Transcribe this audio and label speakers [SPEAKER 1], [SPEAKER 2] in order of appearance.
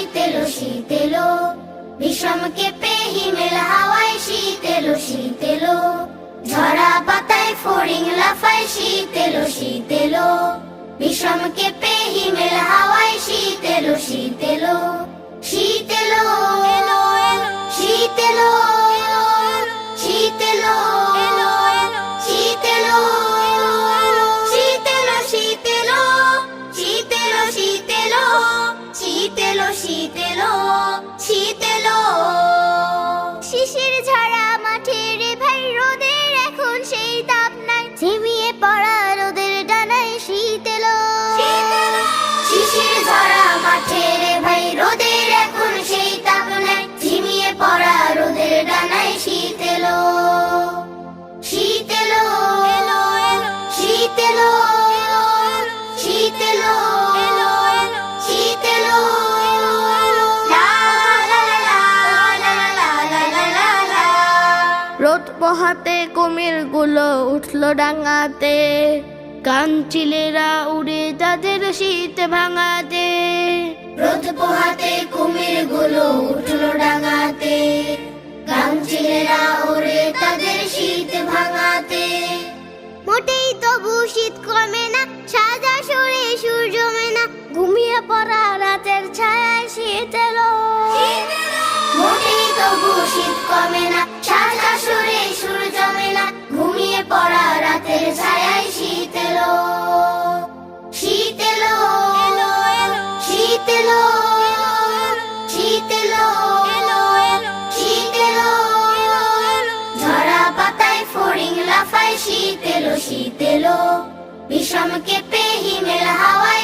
[SPEAKER 1] শীত এলো শীত এলো, বিষম কেঁপে হিমেল হাওয়ায় শীত এলো শীত এলো, ঝরা পাতায় ফড়িং লাফায় শীত এলো শীত এলো, বিষম কেঁপে হিমেল হাওয়ায় শীত এলো শীত এলো, শীত এলো শীত এলো শীত এলো শীত এলো শীত এলো শীত এলো শীত এলো শীত এলো শীত এলো শীত এলো শীত এলো। শিশির ঝরা মাঠে রে ভাই রোদের এখন সেই তাপ নাই, ঝিমিয়ে পড়া রোদের ডানায় শীত এলো। শিশির ঝরা মাঠে রে ভাই রোদের এখন সেই তাপ নাই, ঝিমিয়ে পড়া রোদের ডানায় শীত এলো। শীত এলো শীত এলো শীত এলো শীত এলো,
[SPEAKER 2] রোদ পোহাতে কুমির গুলো উঠলো ডাঙাতে, কাঞ্চিলেরা উড়ে তাদের শীত ভাঙাতে।
[SPEAKER 1] রোদ পোহাতে কুমির গুলো উঠলো ডাঙাতে, কাঞ্চিলেরা উড়ে তাদের শীত ভাঙাতে। মোটেই তবু শীত কমে না, সাজা সরে সুর জমে না, ঘুমিয়ে পড়া রাতের ছায়ায় শীত এলো। মোটেই তবু শীত কমে না, সাজা সরে সুর জমে না, ঘুমিয়ে পড়া রাতের ছায়ায় শীত এলো। শীত এলো শীত এলো শীত এলো শীত এলো, ঝরা পাতায় ফড়িং লাফায় শীত এলো শীত এলো, বিষম কেঁপে হিমেল হাওয়ায়